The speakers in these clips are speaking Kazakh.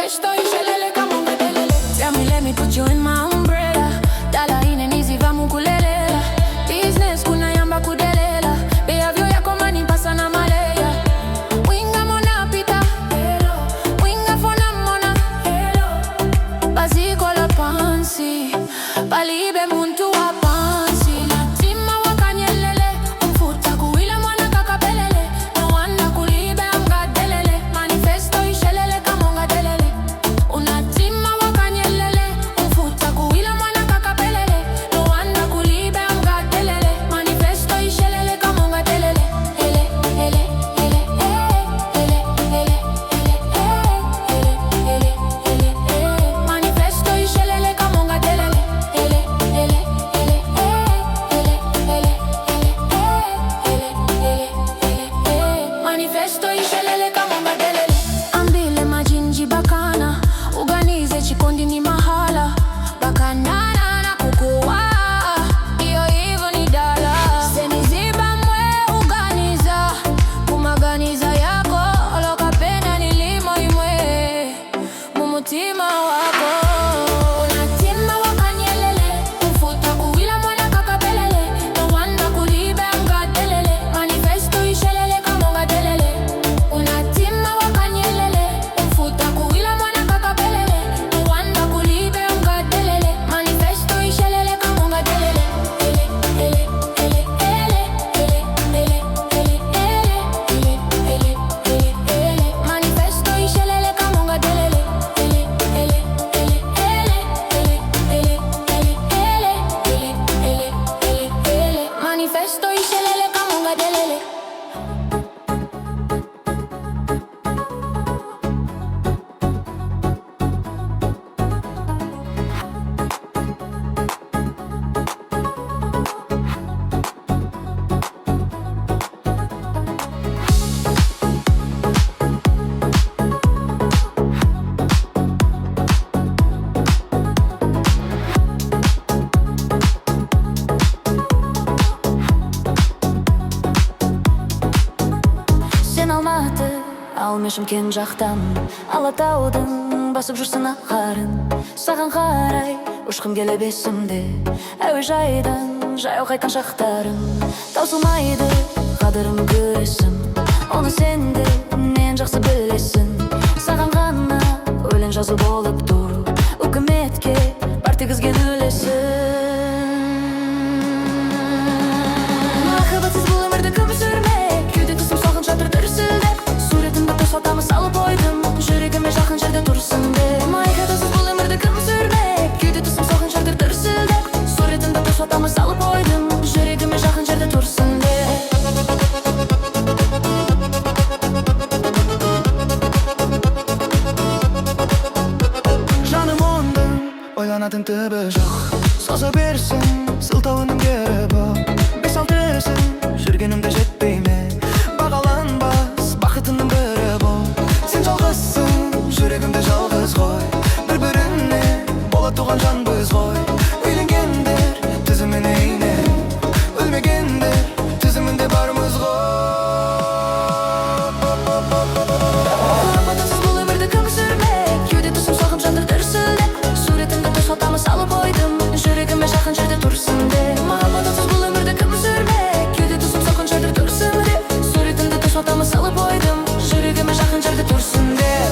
manifesto y shelele kamonga delele. Tell me, let me put you in my umbrella. Dala inenizi vamu kulelela. Business kuna yamba kudelela. Behavio yako mani pasa na maleya. Winga mona pita, winga fona mona. Baziko la pansi, palibe muntu wa pansi. Tima wakanyelele, umfuta kuwile mwana kakapelele. No wanda kulibe anga delele. Manifesto ishelele kamonga delele. Unatima wakanyelele, umfuta kuwile mwana kakapelele. No wanda kulibe anga delele. Manifesto ishelele kamonga delele. Ele, ele, ele, ele, ele, ele, ele, ele, ele. Manifesto ishelele kamonga delele. Ele, ele, ele, ele, ele, ele. Manifesto ishelele kamonga delele. Ambile majinji bakana, uganize chikondi ni mahala. Bakanana na kukua, iyo hivyo ni dala. Seniziba mwe uganiza, kumaganiza yako. Olokapenda nilimo imwe, mumutima wako. Unatima wakanyelele, umfuta kuwila mwana kakapelele. No wanda kulibe anga delele. Manifesto ishelele kamonga delele. Unatima wakanyelele, umfuta kuwila mwana kakapelele. No wanda kulibe anga delele. Manifesto ishelele kamonga delele. Ele, ele, ele, ele, ele, ele, ele, ele, ele, ele. Manifesto ishelele kamonga delele. Ele, ele, ele, ele, ele, ele, ele, ele. Manifesto ishelele kamonga delele. Sen Алматы, алмешім кен жақтан. Алатаудың басып жүрсін ақарын. Саған қарай ұшқым келіп есімде. Әуежайдан жаяу қайтқан шақтарым. Таусылмайды қадірін көресің. Оны сен де мен жақсы білесің. Саған ғана өлең жазу болып тұр. Үкіметке бар тигізген үлесің. Махаббатсыз бұл өмірді кім сүрмек? Кеуде тұсым соғын жатыр дүрсілдеп. Суретімді төс фотома салып қойдым. Жүрегіме жақын жерде тұрсын деп. Махаббатсыз бұл өмірді кім сүрмек? Кеуде тұсым соғын жатыр дүрсілдеп. Суретімді төс фотома салып қойдым. Жүрегіме жақын жерде тұрсын деп. Жаным ондың ойланатын түбі жоқ. Соза берсін сылтауының кері боп. Бес-алтысың жүргенімде жетпей ме? Бағаланбас бақытының бірі бол. Сен жалғызсың, жүрегімде жалғыз ғой. Бір-біріне бола туған жанбыз ғой. Үйленгендер тізіміне енер, өлмегендер тізімінде бармыз ғой. Махаббатсыз бұл өмірді кім сүрмек? Кеуде тұсым соғып жатыр дүрсілдеп. Суретімді төс фотома салып қойдым. Жүрегіме жақын жерде тұрсын деп. Махаббатсыз бұл өмірді кім сүрмек? Кеуде тұсым соғып жатыр дүрсілдеп. Суретімді төс фотома салып қойдым. Жүрегіме жақын жерде тұрсын деп.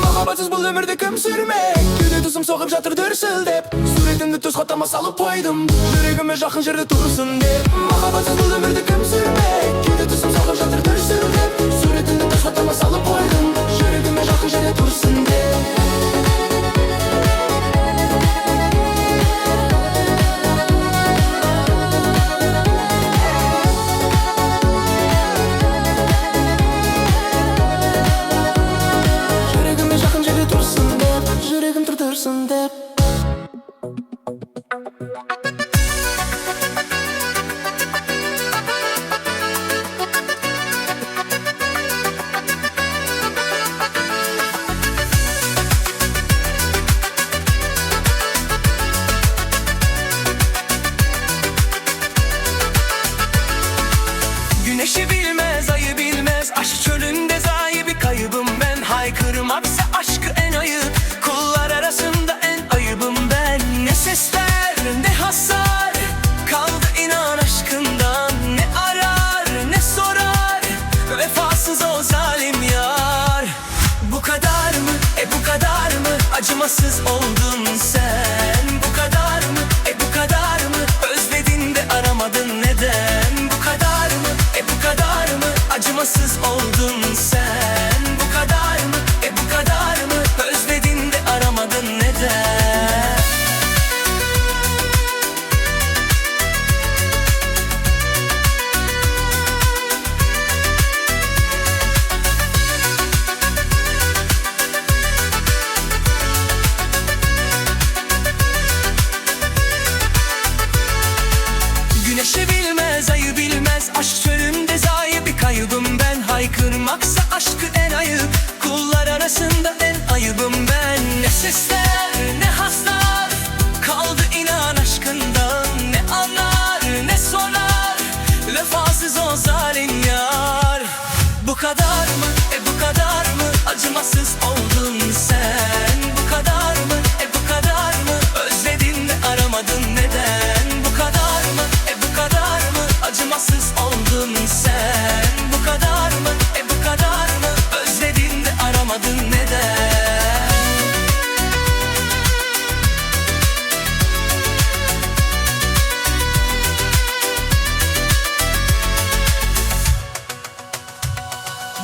Махаббатсыз бұл өмірді кім сүрмек? Кеуде тұсым соғып жатыр дүрсілдеп. Суретімді төс фотома салып қойдым. Жүрегіме жақын жерде тұрсын деп. Махаббатсыз бұл өмірді кім сүрмек? Кеуде тұсым соғып жатыр дүрсілдеп. Суретімді төс фотома салып қойдым. Жүрегіме жақын жерде тұрсын деп. Güneşi bilmez, ayı bilmez, aşk çölünde zayi bir kaybım ben. Haykırmaksa aşkı en ayıp, kullar arasında en ayıbım ben. Ne sesler ne hasar, kaldı inan aşkından. Ne arar ne sorar, vefasız o zalim yar. Bu kadar mı, bu kadar mı, acımasız oldun sen? Bu kadar mı, bu kadar mı, özledin de aramadın neden? Bu kadar mı, bu kadar mı, acımasız oldun sen? Bu kadar mı, bu kadar mı, özledin de aramadın neden? Güneşi bilmez, ayı bilmez, aşk çölünde zayi bir kaybım ben. Haykırmaksa aşkı en ayıp, kullar arasında en ayıbım ben. Ne sesler ne haslar, kaldı inan aşkından. Ne anlar ne sorar, vefasız o zalim yar. Bu kadar mı, bu kadar mı, acımasız oldun sen? Bu kadar mı, bu kadar mı, özledin de aramadın neden? Bu kadar mı, bu kadar mı, acımasız oldun sen? Bu kadar mı, bu kadar mı, özledin de aramadın neden?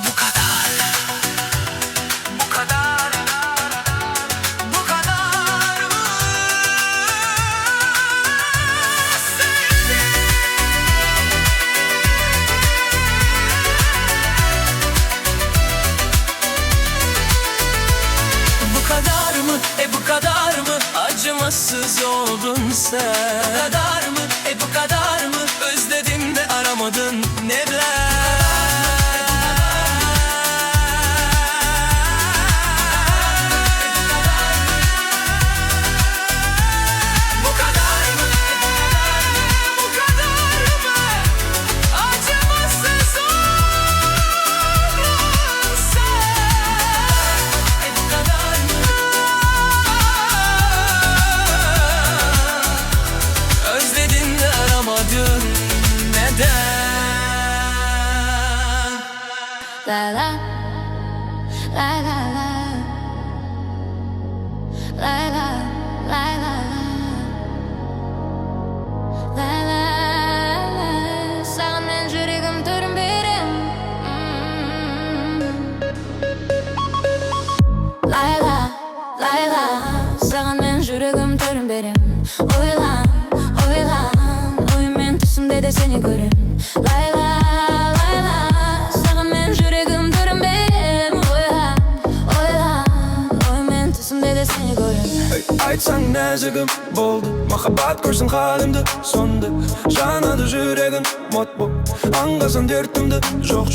Bu kadar, bu kadar, bu kadar mı? Bu kadar mı, bu kadar mı, acımasız oldun sen? Bu kadar mı, bu kadar mı, özledim de aramadın neden? Bu kadar mı, bu kadar mı, acımasız oldun sen? Bu kadar mı, özledin de aramadın neden? La la la la la la la la la la la la. Sağ men жүрегім түрін берем. Layla, layla, sağ men жүрегім түрін берем. Oylan, oylan, oymen түсімде де seni көрем. Layla, layla, sağ men жүрегім түрін берем. Oylan, oylan, oymen түсімде de seni көрем. Айтсаң нәзігім болды, махаббат көрсін халімді сонды. Жанады жүрегім мот боп, аңғасан дертімді жоқ.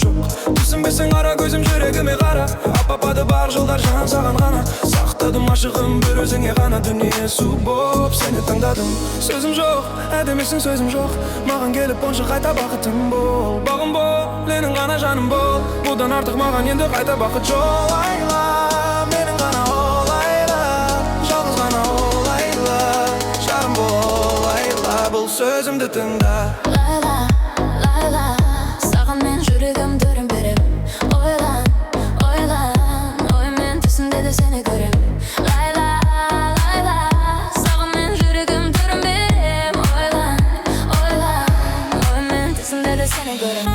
Түсінбесең ара көзім жүрегіме қара. Апапады бар жолдар жан саған ғана. Сақтадым ашығым бір өзіңе ғана. Дүние су боп сені таңдадым. Сөзім жоқ, әдемісің сөзім жоқ. Маған келіп онша қайта бақытым бол. Бағым бол, ленің ғана жаным бол. Бұдан артық маған енді қайта бақыт жол. Айла, менің ғана ол айла. Жалғыз ғана ол айла. Жарым бол айла, бұл сөзімді тыңда. Layla, layla, sağ men жүрегім түрін берем. Oylan, oylan, oymen түсімде де seni көрем. Layla, layla, sağ men жүрегім түрін берем. Oylan, oylan, oymen түсімде де seni көрем.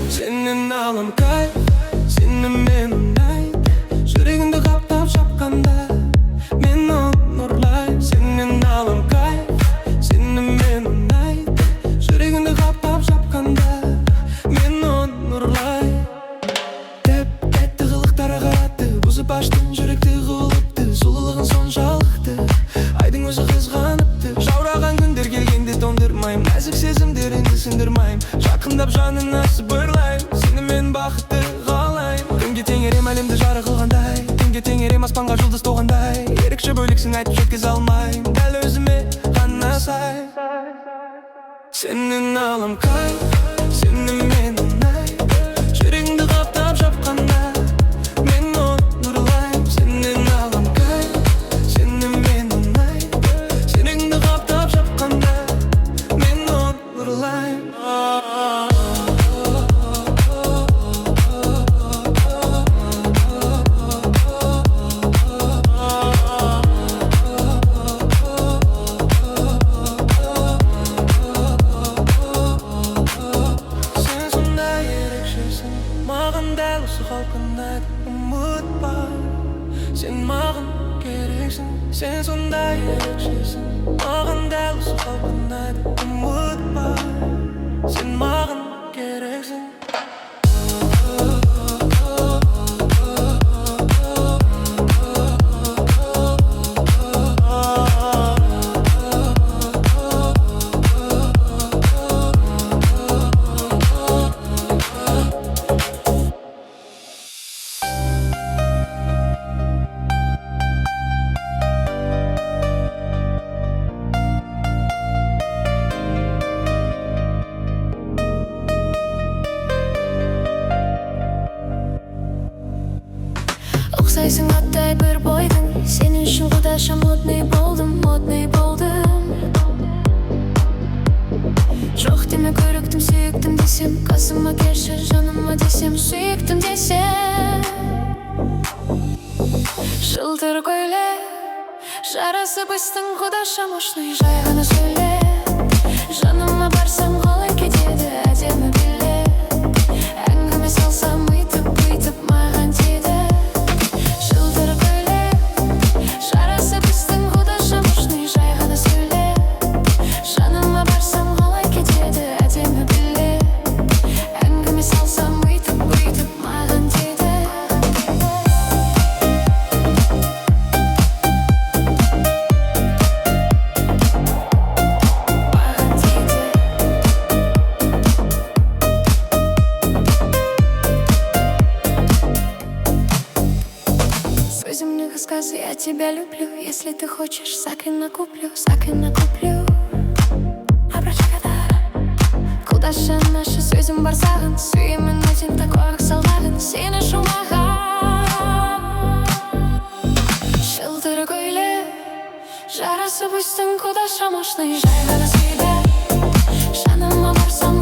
Сенен алам кайф, сені мен ұнайды. Жүрегіңді қаптап шапқанда мен оны ұрлайм. Сенен алам кайф, сені мен ұнайды. Жүрегіңді қаптап шапқанда мен оны ұрлайм. Деп кетті қылықтары қаратты, бұзып аштың жүректі қылыпты. Сұлулығың соншалықты, айдың өзі қызғаныпты. Жаураған күндер келгенде тоңдырмайым, нәзік сезімдеріңді сындырмайым. Жақындап жанына сыбырлайм, сені мен бақытты қалайм. Күнге теңерем әлемді жарық қылғандай, түнге теңерем аспанға жұлдыз тоғандай. Ерекше бөлексің, айтып жеткізе алмайм, дәл өзіме ғана сай. Сенен алам кайф, сені мен ұнайды. Жүрегіңді қаптап жапқанда мен оны ұрлайм. Сенен алам кайф, сені мен ұнайды. Жүрегіңді қаптап жапқанда мен оны ұрлайм. Маған дәл осы қалып ұнайды, ұмытпа. Сен маған керексің, сен сондай ерекшесің. Маған дәл осы қалып ұнайды, ұмытпа. Сен маған керексің. Ұқсайсың аттай бір бойдың, сен үшін құдаша модный болдым, модный болдым. Жоқ деме көріктім, сүйіктім десем, қасыма келші жаныма десем, сүйіктім десем. Жылтыр көйлек жарасып істің, құдаша мощный, жай ғана сөйле. Жаныма барсам қалай кетеді әдемі билет. Әңгіме салсам өйтіп маған тиді. Я тебя люблю, если ты хочешь, сакин накуплю, Құдаша наша сөзім бар саған, сүйемін өзен такой салмағын, сені шумаған. Жылтыр көйлек жарасып өстің, құдаша мощный, жай ғана сөйле. Жаныма барсам